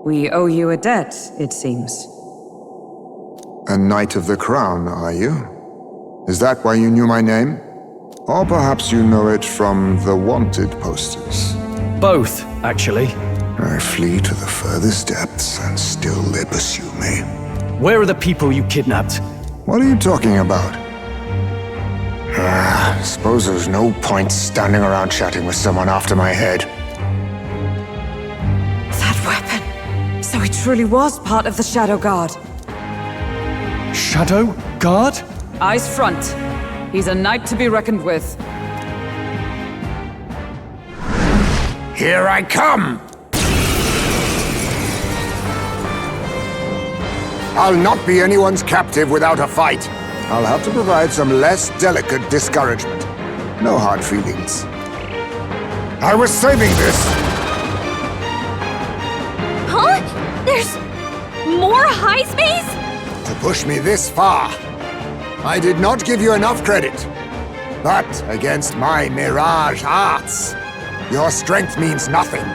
We owe you a debt, it seems. A Knight of the Crown, are you? Is that why you knew my name? Or perhaps you know it from the wanted posters? Both, actually. I flee to the furthest depths, and still they pursue me. Where are the people you kidnapped? What are you talking about? Suppose there's no point standing around chatting with someone after my head. That weapon! So he truly was part of the Shadow Guard. Shadow Guard? Eyes front. He's a knight to be reckoned with. Here I come! I'll not be anyone's captive without a fight. I'll have to provide some less delicate discouragement. No hard feelings. I was saving this! Huh? There's more high space? To push me this far. I did not give you enough credit. But against my mirage arts, your strength means nothing.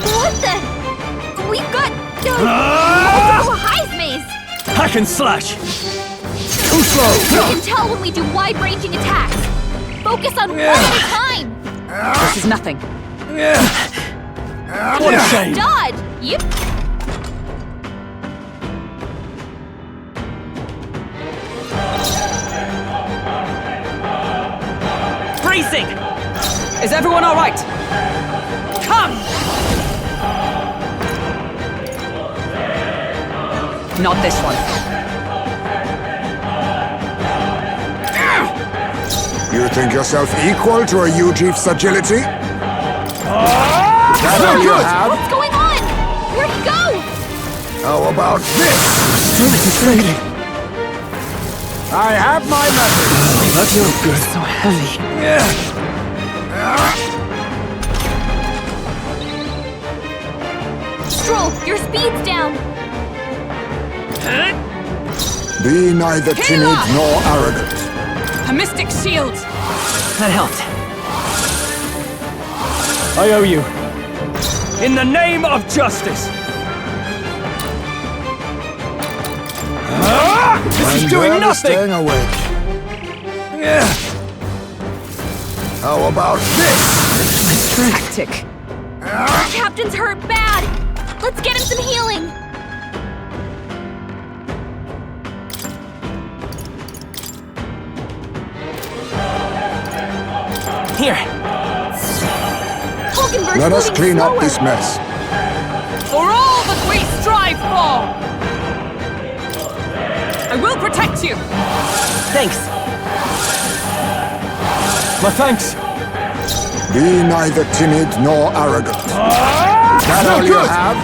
What the? We've got multiple high space! Hack and slash! Too slow! You can tell when we do wide-ranging attacks. Focus on one at a time. This is nothing. What a shame! Dodge! Yep. Bracing! Is everyone all right? Come! Not this one. You think yourself equal to a Ujief's agility? Is that all you have? What's going on? Where'd he go? How about this? Strength is fading. I have my method. That feels good. So heavy. Stroll, your speed's down. Be neither timid nor arrogant. A mystic shield! That helped. I owe you. In the name of justice! This is doing barely nothing! Staying awake. How about this? Tactic. Our captain's hurt bad. Let's get him some healing. Here. Hulkenberg's Let us moving clean up slower. this mess. For all that we strive for! I will protect you! Thanks. My thanks. Be neither timid nor arrogant. That all you have?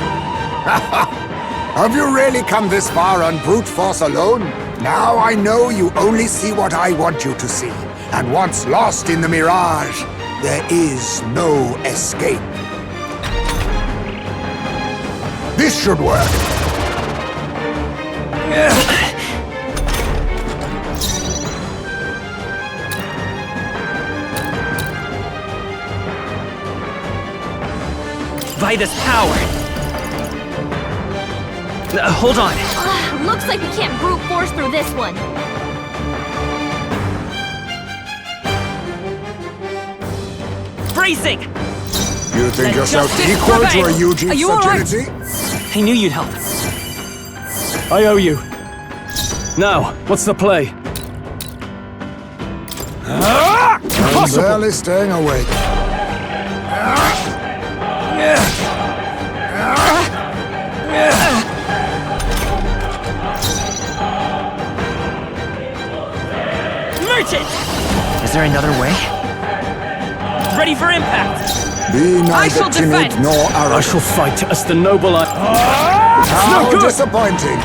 Have you really come this far on brute force alone? Now I know you only see what I want you to see. And once lost in the mirage, there is no escape. This should work. By this power. Hold on. Looks like we can't brute force through this one. Bracing! You think Let yourself justice equal to a prevail. Are Ujief's you all right? agility? I knew you'd help. I owe you. Now, what's the play? I'm Impossible! barely staying awake. Merchant! Is there another way? Ready for impact! Be neither shall timid defend. nor I arrogant. shall fight as the noble I... How no good! disappointing.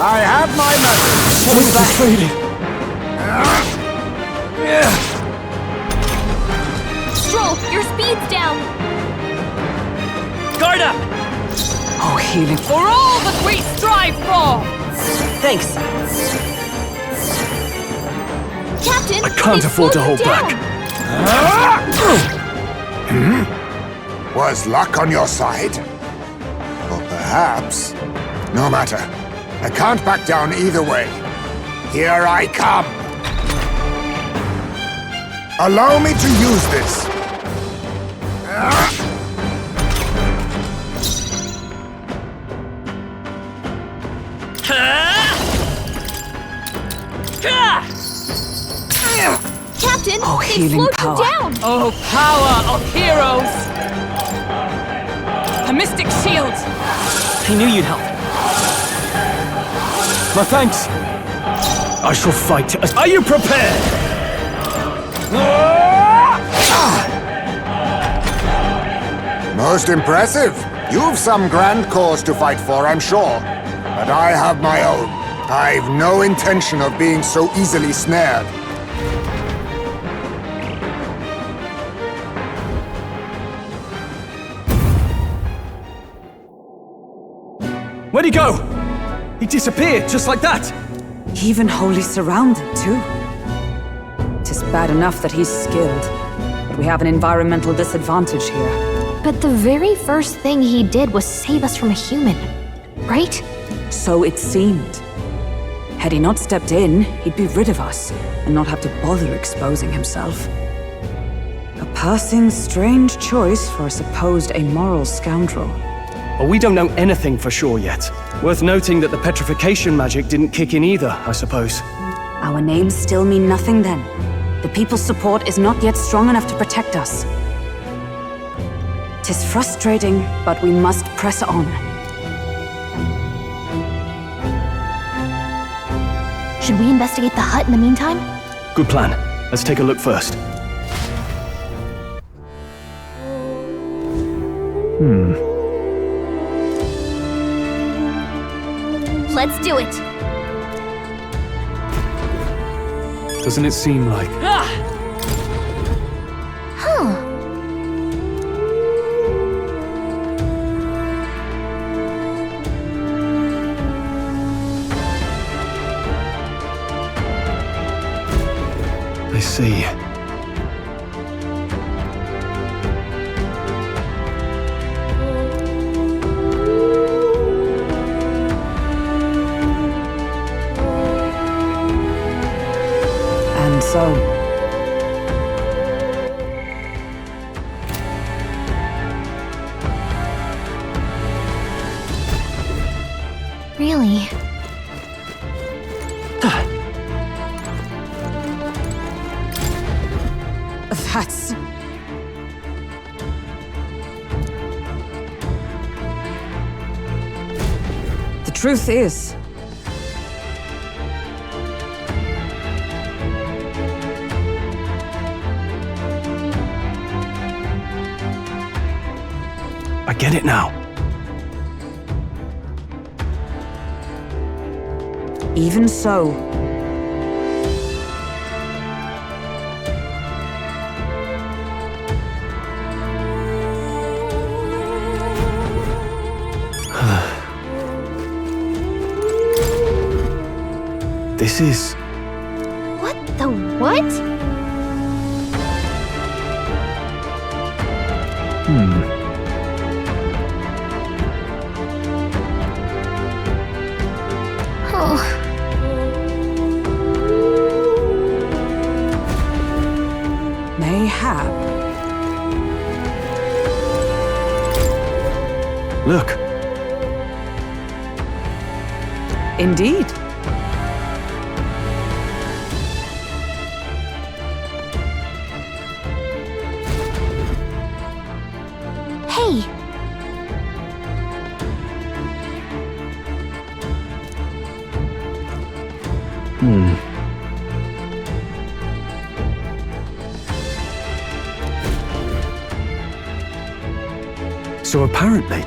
I have my method. Strength is fading. Stroll, your speed's down. Guard up! Oh, healing. For all that we strive for! Thanks. Captain, I can't they afford to slowed hold you back. down. Was luck on your side? Or perhaps... No matter. I can't back down either way. Here I come! Allow me to use this! Captain, Oh, they healing slowed power. you down. Oh, power of heroes! A mystic shield! He knew you'd help. My thanks. I shall fight. Are you prepared? Most impressive. You've some grand cause to fight for, I'm sure. But I have my own. I've no intention of being so easily snared. Where'd he go? He disappeared just like that. Even wholly surrounded, too. 'Tis bad enough that he's skilled, but we have an environmental disadvantage here. But the very first thing he did was save us from a human, right? So it seemed. Had he not stepped in, he'd be rid of us, and not have to bother exposing himself. A passing strange choice for a supposed amoral scoundrel. Well, we don't know anything for sure yet. Worth noting that the petrification magic didn't kick in either, I suppose. Our names still mean nothing then. The people's support is not yet strong enough to protect us. 'Tis frustrating, but we must press on. Should we investigate the hut in the meantime? Good plan. Let's take a look first. Let's do it. Doesn't it seem like... Huh. I see. And so... Really? That's... The truth is... I get it now. Even so... This is... What the what? Oh. Mayhap. Look. Indeed. Hey. So apparently...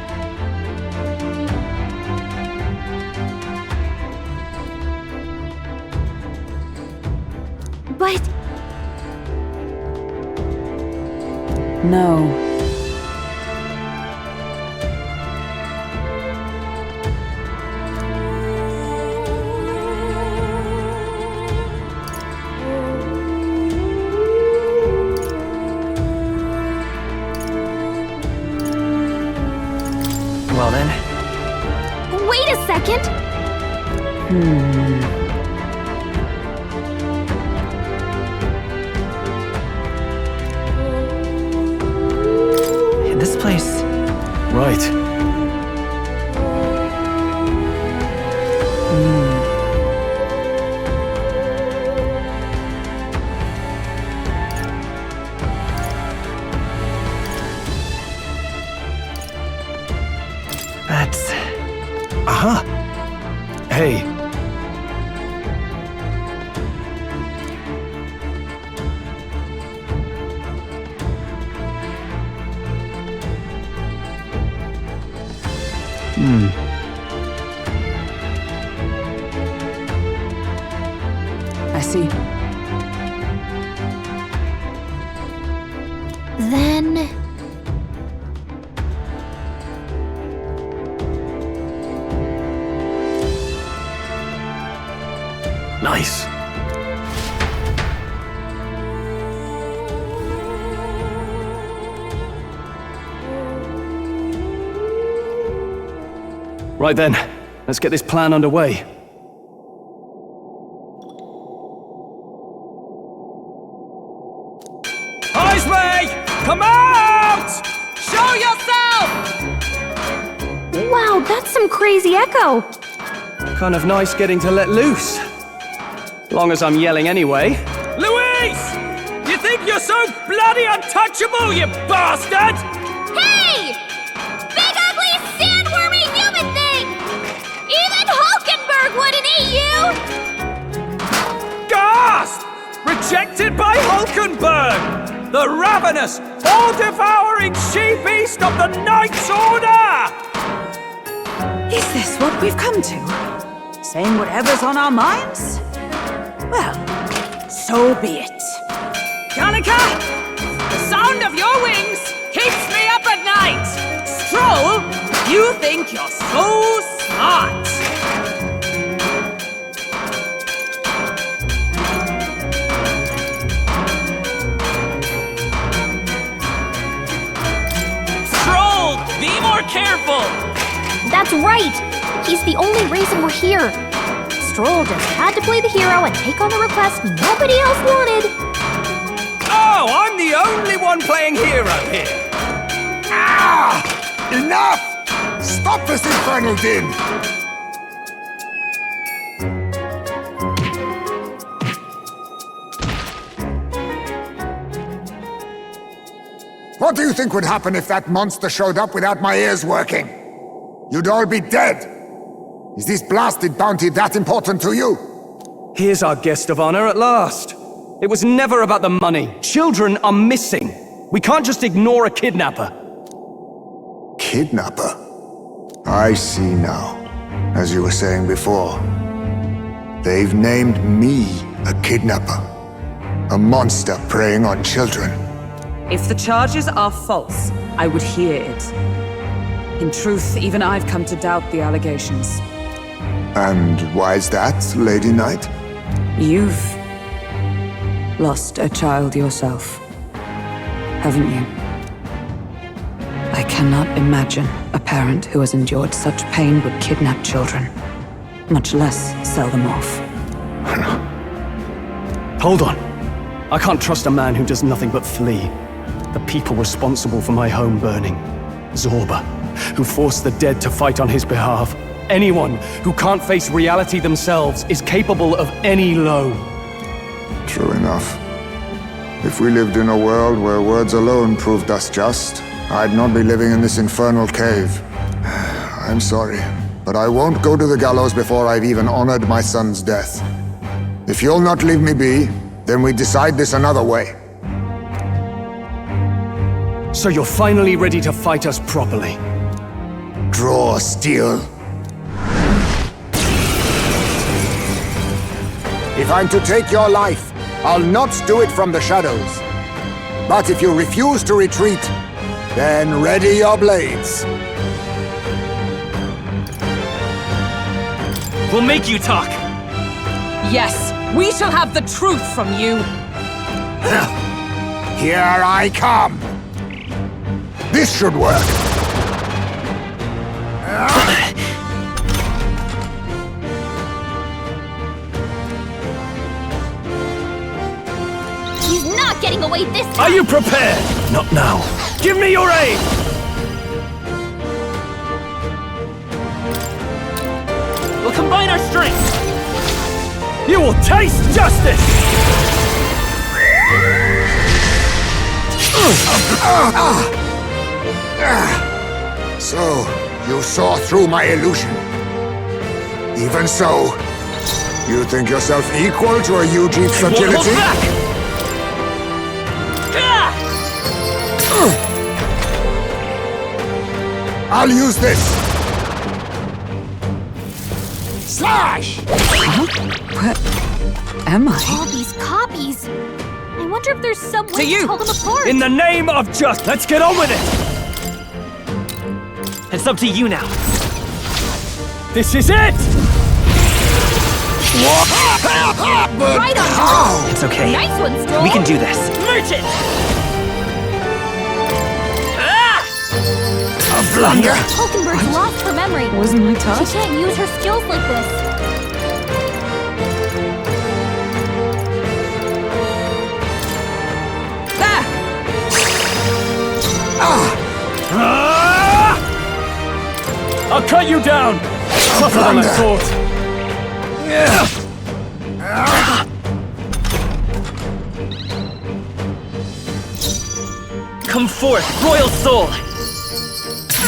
But No. Wait a second! This place. Right. That's... Aha! Hey. I see. Then... Nice. Right then, let's get this plan underway. Isley! Come out! Show yourself! Wow, that's some crazy echo. Kind of nice getting to let loose. Long as I'm yelling anyway. Louise! You think you're so bloody untouchable, you bastard? Hey! Big ugly sandwormy human thing! Even Hulkenberg wouldn't eat you! Gasp! Rejected by Hulkenberg! The ravenous, all-devouring she-beast of the Knight's Order! Is this what we've come to? Saying whatever's on our minds? Well, so be it. Kanika! The sound of your wings keeps me up at night! Stroll, you think you're so smart! Stroll, be more careful! That's right! He's the only reason we're here. Stroll just had to play the hero and take on a request nobody else wanted. Oh, I'm the only one playing hero here! Ah! Enough! Stop this infernal din! What do you think would happen if that monster showed up without my ears working? You'd all be dead! Is this blasted bounty that important to you? Here's our guest of honor at last. It was never about the money. Children are missing. We can't just ignore a kidnapper. Kidnapper? I see now. As you were saying before, they've named me a kidnapper. A monster preying on children. If the charges are false, I would hear it. In truth, even I've come to doubt the allegations. And why is that, Lady Knight? You've lost a child yourself, haven't you? I cannot imagine a parent who has endured such pain would kidnap children, much less sell them off. Hold on. I can't trust a man who does nothing but flee. The people responsible for my home burning. Zorba, who forced the dead to fight on his behalf. Anyone who can't face reality themselves is capable of any low. True enough. If we lived in a world where words alone proved us just, I'd not be living in this infernal cave. I'm sorry, but I won't go to the gallows before I've even honored my son's death. If you'll not leave me be, then we decide this another way. So you're finally ready to fight us properly. Draw steel. If I'm to take your life, I'll not do it from the shadows. But if you refuse to retreat, then ready your blades. We'll make you talk! Yes, we shall have the truth from you. Here I come. This should work. away this time! Are you prepared? Not now. Give me your aid! We'll combine our strength! You will taste justice! So, you saw through my illusion. Even so, you think yourself equal to a Ujeef's Won't hold agility? back! I'll use this! Slash! Where am I? All these copies! I wonder if there's some way To you! to tell them apart! In the name of just, let's get on with it! It's up to you now. This is it! Right on! Ow! It's okay. Nice one, Stroll! We can do this. Merchant! A blunder! Hulkenberg's lost her memory. Wasn't my She task? can't use her skills like this. I'll cut you down! Tougher than I thought. Come forth, royal soul!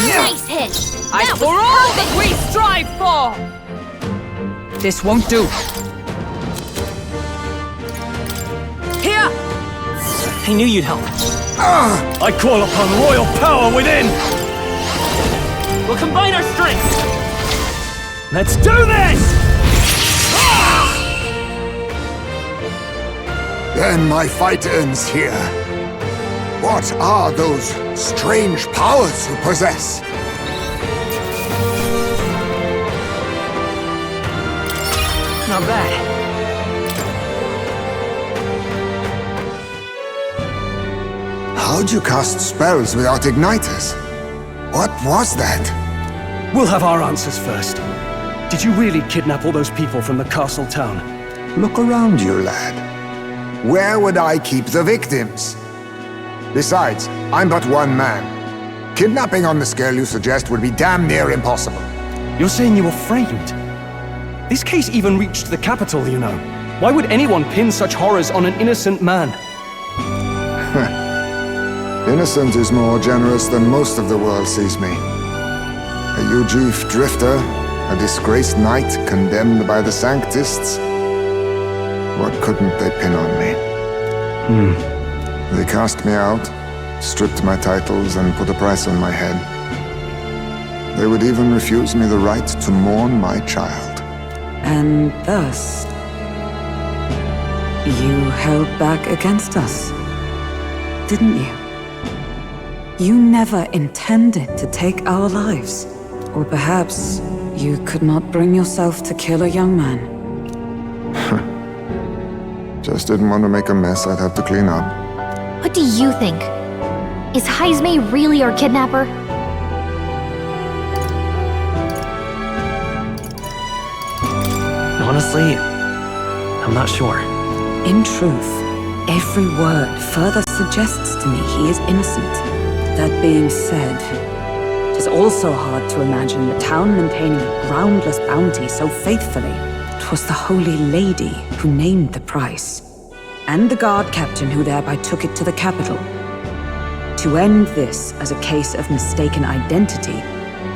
Nice hit! I That for was all perfect. that we strive for! This won't do. Here! I knew you'd help. I call upon royal power within! We'll combine our strength! Let's do this! Then my fight ends here. What are those strange powers you possess? Not bad. How'd you cast spells without igniters? What was that? We'll have our answers first. Did you really kidnap all those people from the castle town? Look around you, lad. Where would I keep the victims? Besides, I'm but one man. Kidnapping on the scale you suggest would be damn near impossible. You're saying you were framed? This case even reached the capital, you know. Why would anyone pin such horrors on an innocent man? Innocent is more generous than most of the world sees me. A Ujeef drifter, a disgraced knight condemned by the Sanctists. What couldn't they pin on me? They cast me out, stripped my titles, and put a price on my head. They would even refuse me the right to mourn my child. And thus, you held back against us, didn't you? You never intended to take our lives. Or perhaps you could not bring yourself to kill a young man. Just didn't want to make a mess I'd have to clean up. What do you think? Is Heismay really our kidnapper? Honestly, I'm not sure. In truth, every word further suggests to me he is innocent. That being said, it is also hard to imagine the town maintaining a groundless bounty so faithfully. 'Twas the Holy Lady who named the price, and the guard captain who thereby took it to the capital. To end this as a case of mistaken identity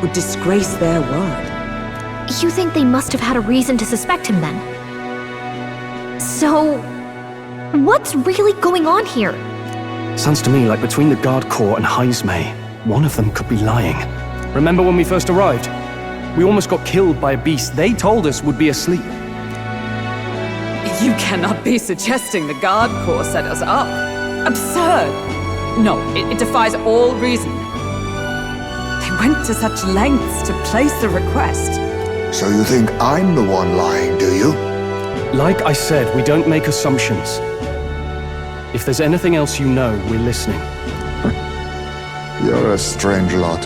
would disgrace their word. You think they must have had a reason to suspect him then? So, what's really going on here? Sounds to me like between the Guard Corps and Heismay, one of them could be lying. Remember when we first arrived? We almost got killed by a beast they told us would be asleep. You cannot be suggesting the Guard Corps set us up. Absurd! No, it defies all reason. They went to such lengths to place the request. So you think I'm the one lying, do you? Like I said, we don't make assumptions. If there's anything else you know, we're listening. You're a strange lot.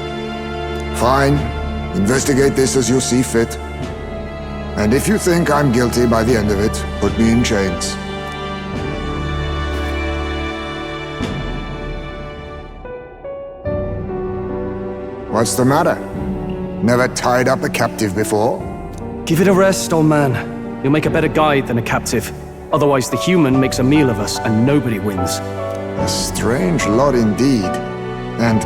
Fine. Investigate this as you see fit. And if you think I'm guilty by the end of it, put me in chains. What's the matter? Never tied up a captive before? Give it a rest, old man. You'll make a better guide than a captive. Otherwise, the human makes a meal of us, and nobody wins. A strange lot indeed. And...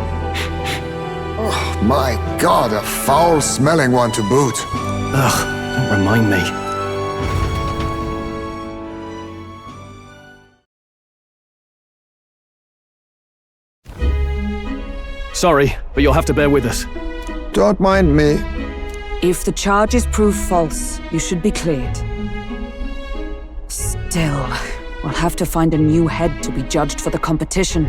oh, my God, a foul-smelling one to boot. Ugh, don't remind me. Sorry, but you'll have to bear with us. Don't mind me. If the charges prove false, you should be cleared. Still, we'll have to find a new head to be judged for the competition.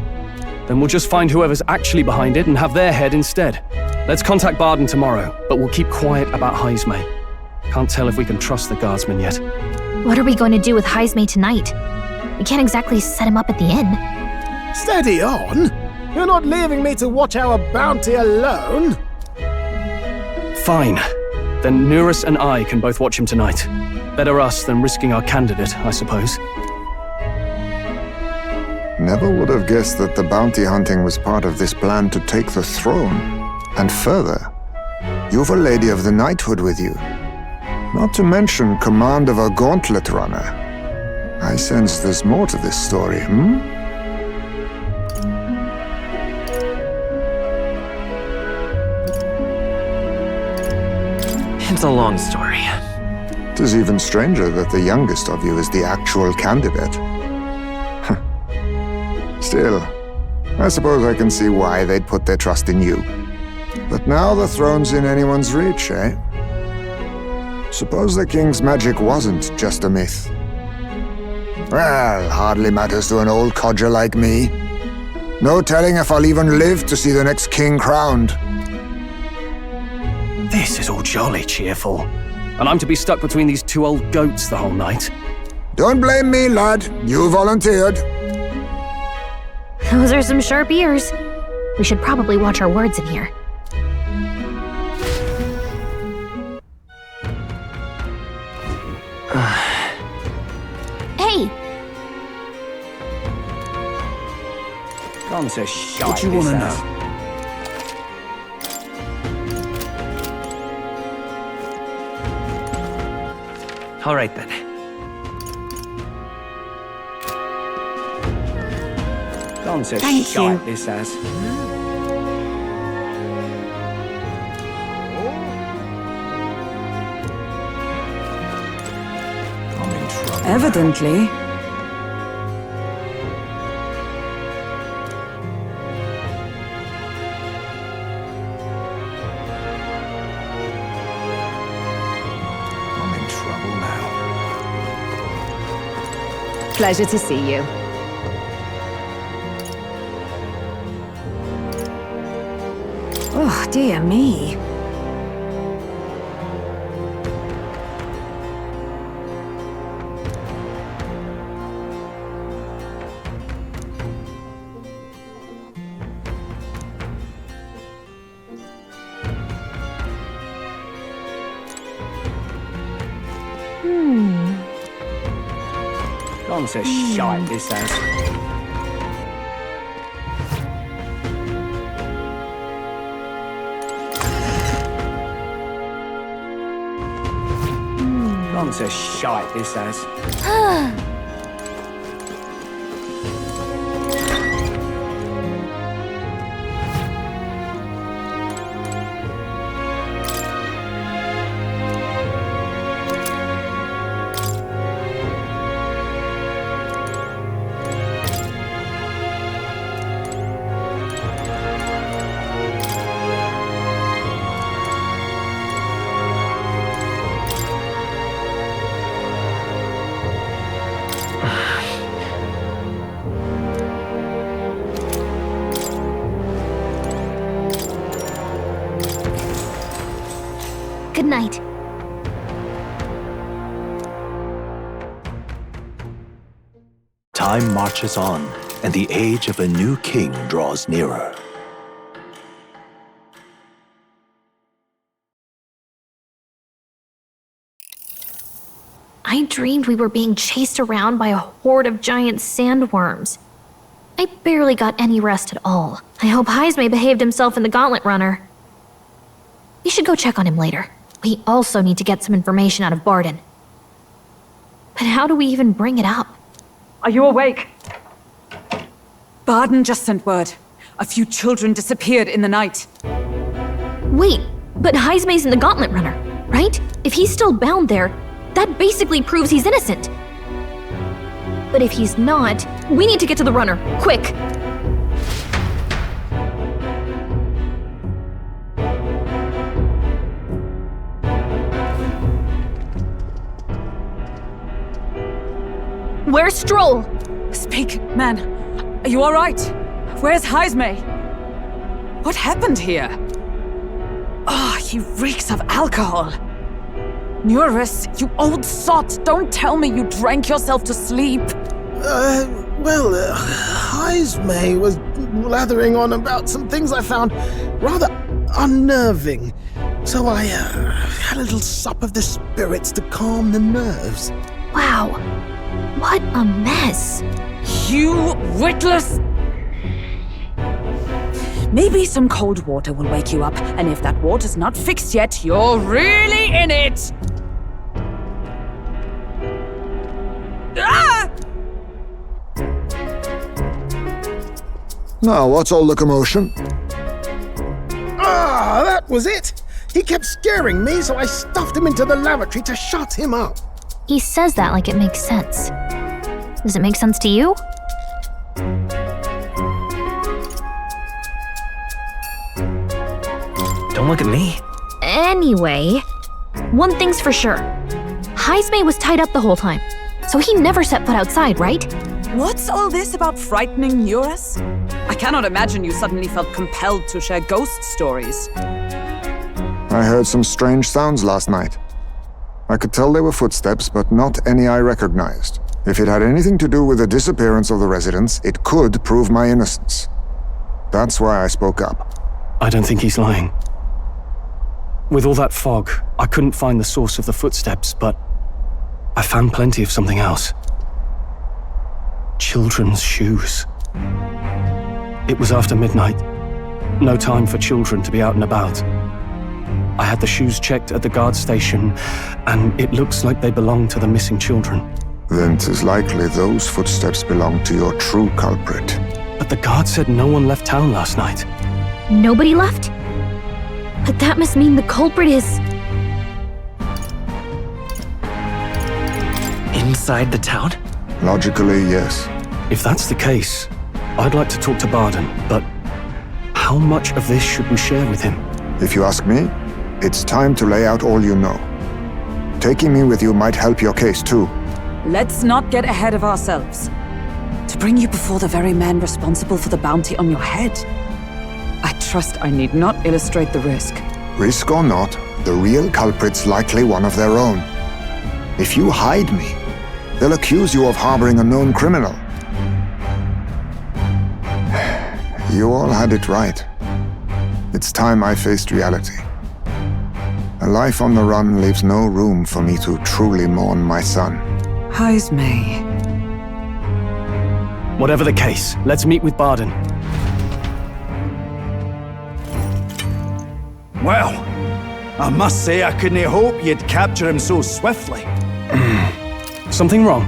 Then we'll just find whoever's actually behind it and have their head instead. Let's contact Barden tomorrow, but we'll keep quiet about Heismay. Can't tell if we can trust the guardsman yet. What are we going to do with Heismay tonight? We can't exactly set him up at the inn. Steady on! You're not leaving me to watch our bounty alone! Fine. Then Nurus and I can both watch him tonight. Better us than risking our candidate, I suppose. Never would have guessed that the bounty hunting was part of this plan to take the throne. And further, you've a Lady of the Knighthood with you. Not to mention command of a gauntlet runner. I sense there's more to this story, It's a long story. It is even stranger that the youngest of you is the actual candidate. Still, I suppose I can see why they'd put their trust in you. But now the throne's in anyone's reach, eh? Suppose the king's magic wasn't just a myth. Well, hardly matters to an old codger like me. No telling if I'll even live to see the next king crowned. This is all jolly cheerful. And I'm to be stuck between these two old goats the whole night. Don't blame me, lad. You volunteered. Those are some sharp ears. We should probably watch our words in here. Hey! What do you want to know? All right then. Thank you. This as. Evidently. I'm in trouble now. Pleasure to see you. Oh, dear me. Gone to shite this as. Gone to shite this as. Good night. Time marches on, and the age of a new king draws nearer. I dreamed we were being chased around by a horde of giant sandworms. I barely got any rest at all. I hope Heismay behaved himself in the Gauntlet Runner. We should go check on him later. We also need to get some information out of Barden. But how do we even bring it up? Are you awake? Barden just sent word. A few children disappeared in the night. Wait, but Heismay's in the Gauntlet Runner, right? If he's still bound there, that basically proves he's innocent. But if he's not, we need to get to the runner, quick! Where's Stroll? Speak, man. Are you all right? Where's Heismay? What happened here? Oh, he reeks of alcohol. Neurus, you old sot, don't tell me you drank yourself to sleep. Heismay was blathering on about some things I found rather unnerving. So I had a little sup of the spirits to calm the nerves. Wow, what a mess. You witless... Maybe some cold water will wake you up, and if that water's not fixed yet, you're really in it! Ah! Now, what's all the commotion? Ah, that was it! He kept scaring me, so I stuffed him into the lavatory to shut him up. He says that like it makes sense. Does it make sense to you? Don't look at me. Anyway, one thing's for sure. Heismay was tied up the whole time, so he never set foot outside, right? What's all this about frightening Neurus? I cannot imagine you suddenly felt compelled to share ghost stories. I heard some strange sounds last night. I could tell they were footsteps, but not any I recognized. If it had anything to do with the disappearance of the residents, it could prove my innocence. That's why I spoke up. I don't think he's lying. With all that fog, I couldn't find the source of the footsteps, but I found plenty of something else. Children's shoes. It was after midnight. No time for children to be out and about. I had the shoes checked at the guard station, and it looks like they belong to the missing children. Then 'tis likely those footsteps belong to your true culprit. But the guard said no one left town last night. Nobody left? But that must mean the culprit is... Inside the town? Logically, yes. If that's the case, I'd like to talk to Barden, but how much of this should we share with him? If you ask me, it's time to lay out all you know. Taking me with you might help your case too. Let's not get ahead of ourselves. To bring you before the very man responsible for the bounty on your head, I trust I need not illustrate the risk. Risk or not, the real culprit's likely one of their own. If you hide me, they'll accuse you of harboring a known criminal. You all had it right. It's time I faced reality. A life on the run leaves no room for me to truly mourn my son. Heismay. Whatever the case, let's meet with Barden. Well, I must say I couldn't hope you'd capture him so swiftly. Something wrong?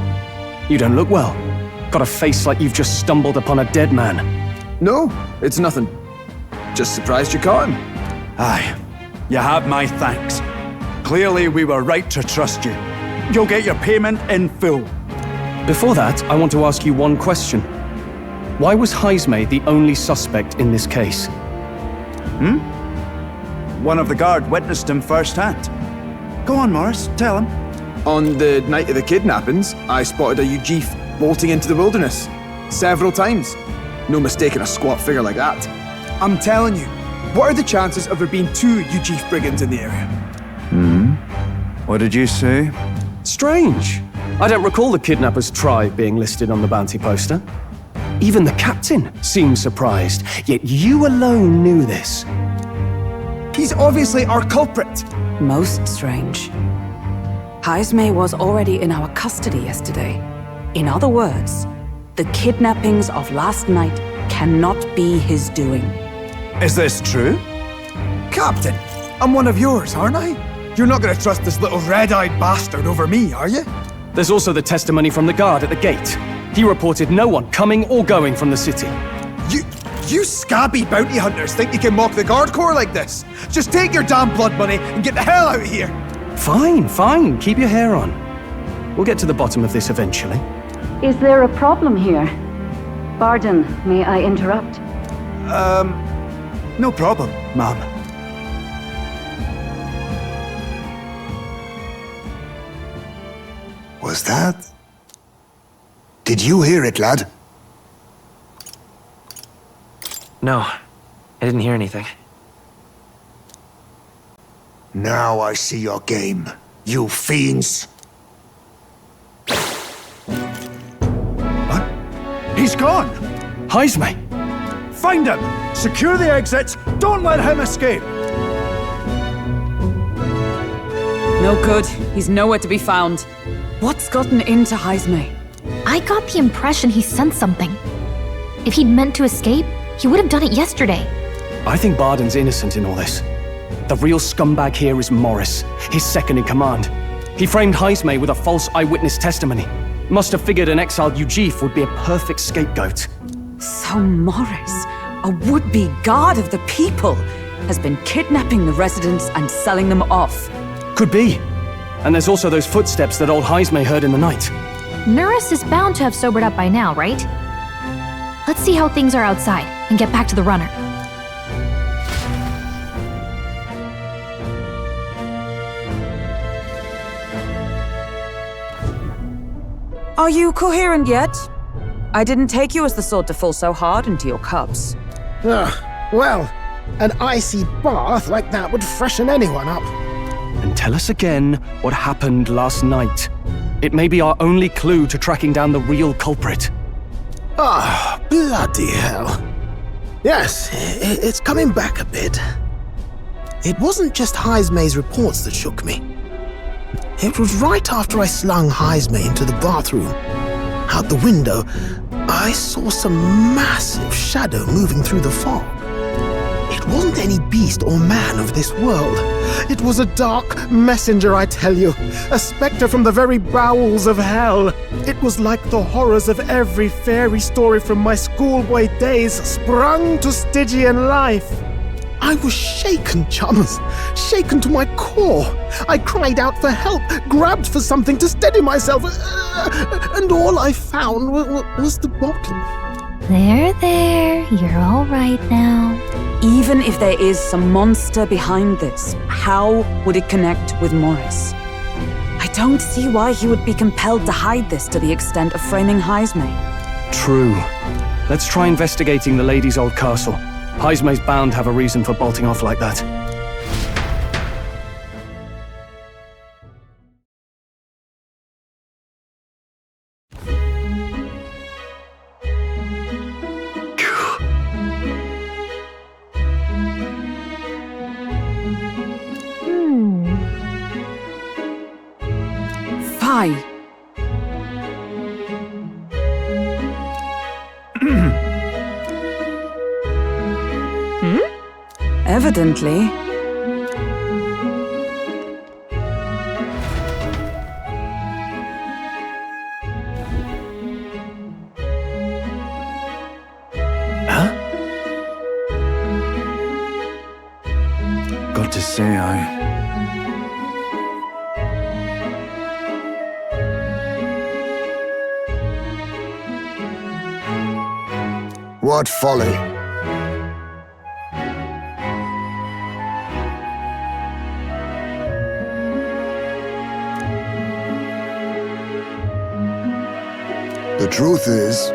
You don't look well. Got a face like you've just stumbled upon a dead man. No, it's nothing. Just surprised you caught him. Aye, you have my thanks. Clearly we were right to trust you. You'll get your payment in full. Before that, I want to ask you one question. Why was Heismay the only suspect in this case? One of the guard witnessed him firsthand. Go on, Morris, tell him. On the night of the kidnappings, I spotted a UG bolting into the wilderness. Several times. No mistaking a squat figure like that. I'm telling you, what are the chances of there being 2 UG brigands in the area? What did you say? Strange. I don't recall the kidnappers' tribe being listed on the bounty poster. Even the captain seemed surprised, yet you alone knew this. He's obviously our culprit. Most strange. Heismay was already in our custody yesterday. In other words, the kidnappings of last night cannot be his doing. Is this true? Captain, I'm one of yours, aren't I? You're not gonna trust this little red-eyed bastard over me, are you? There's also the testimony from the guard at the gate. He reported no one coming or going from the city. You scabby bounty hunters think you can mock the guard corps like this? Just take your damn blood money and get the hell out of here! Fine, fine. Keep your hair on. We'll get to the bottom of this eventually. Is there a problem here? Pardon, may I interrupt? No problem, ma'am. Was that? Did you hear it, lad? No, I didn't hear anything. Now I see your game, you fiends. What? He's gone! Heismay! Find him! Secure the exits! Don't let him escape! No good. He's nowhere to be found. What's gotten into Heismay? I got the impression he sensed something. If he'd meant to escape, he would have done it yesterday. I think Barden's innocent in all this. The real scumbag here is Morris, his second in command. He framed Heismay with a false eyewitness testimony. Must have figured an exiled Ujif would be a perfect scapegoat. So Morris, a would-be guard of the people, has been kidnapping the residents and selling them off. Could be. And there's also those footsteps that old Heismay heard in the night. Nurus is bound to have sobered up by now, right? Let's see how things are outside and get back to the runner. Are you coherent yet? I didn't take you as the sort to fall so hard into your cups. Well, an icy bath like that would freshen anyone up. And tell us again what happened last night. It may be our only clue to tracking down the real culprit. Ah, bloody hell. Yes, it's coming back a bit. It wasn't just Heismay's reports that shook me. It was right after I slung Heismay into the bathroom. Out the window, I saw some massive shadow moving through the fog. It wasn't any beast or man of this world. It was a dark messenger, I tell you. A spectre from the very bowels of hell. It was like the horrors of every fairy story from my schoolboy days sprung to Stygian life. I was shaken, chums. Shaken to my core. I cried out for help, grabbed for something to steady myself, and all I found was the bottle. There, you're all right now. Even if there is some monster behind this, how would it connect with Morris? I don't see why he would be compelled to hide this to the extent of framing Heismay. True. Let's try investigating the lady's old castle. Heismay's bound to have a reason for bolting off like that. Fie. Evidently. Huh? Got to say, What folly! The truth is,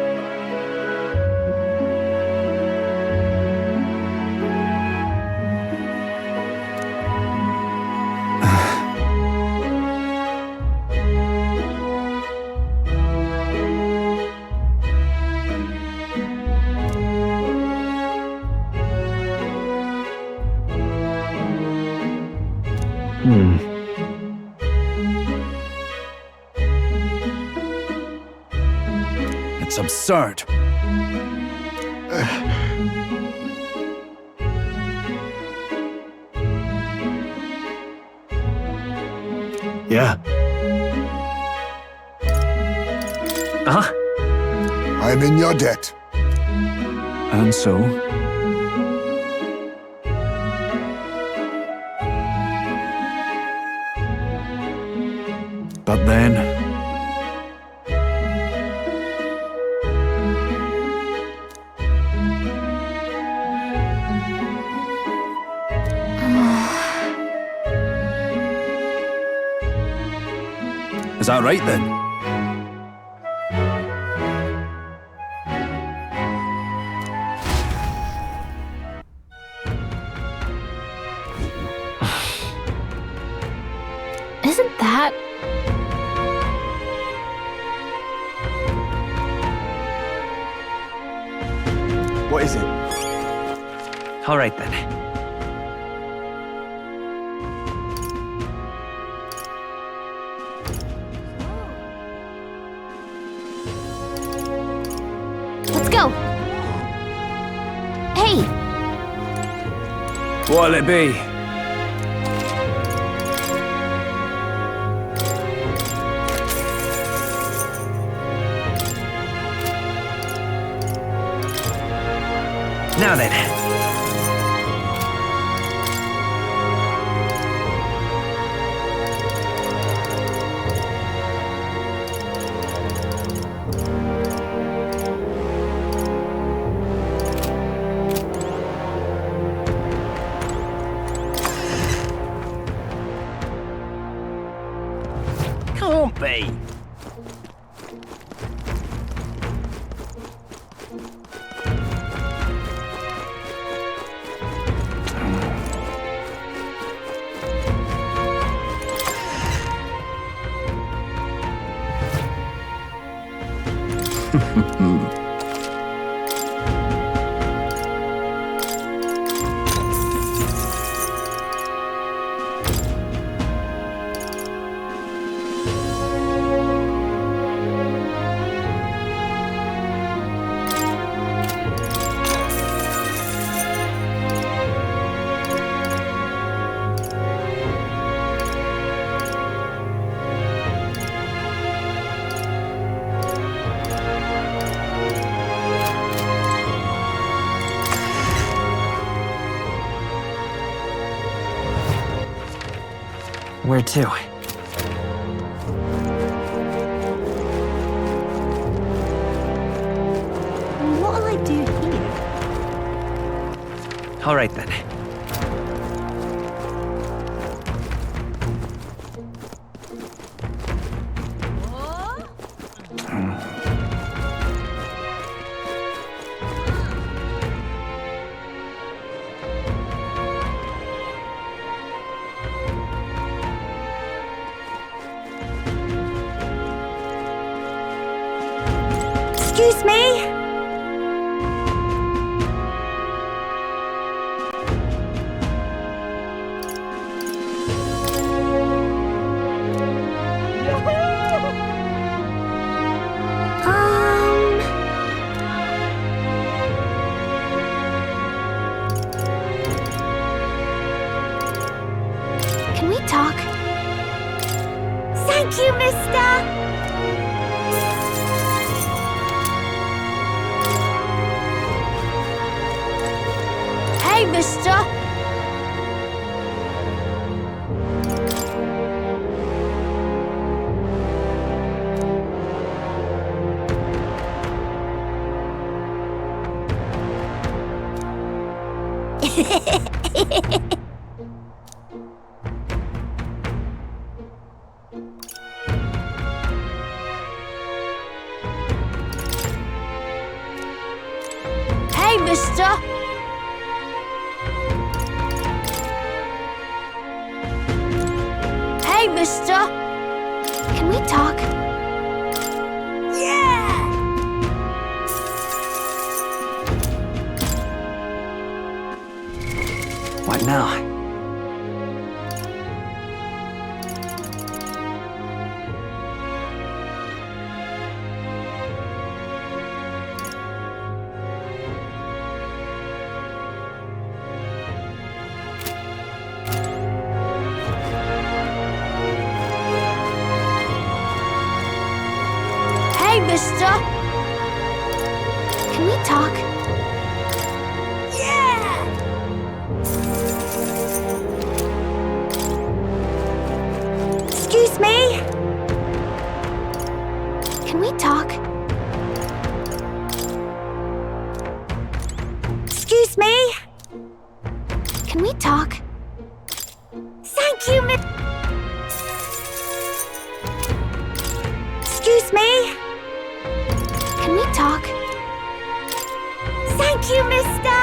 It's absurd. Yeah. Uh-huh. I'm in your debt. And so? But then... Is that right then? Isn't that... What is it? All right then. Let's go! Hey! What'll it be? Now then. Can't be. Where to? What'll I do here? All right then. Excuse me? Can we talk? Thank you, mister! Hey, mister! Hey, mister! Hey, mister! Can we talk? Yeah! What now? mister. Can we talk? Yeah! Excuse me? Can we talk? Excuse me? Can we talk? Thank you, miss. Excuse me? Can we talk? Thank you, mister.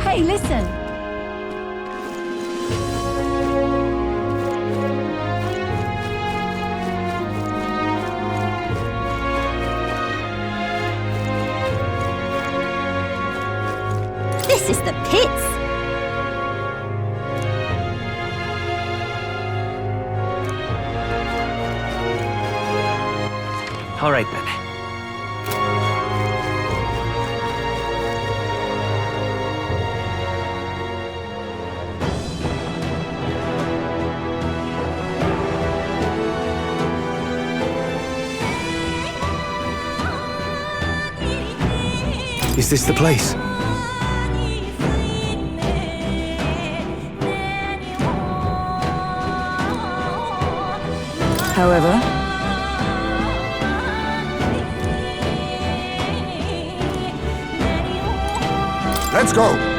Hey, listen. This is the pits. All right then. Is this the place? However, Let's go.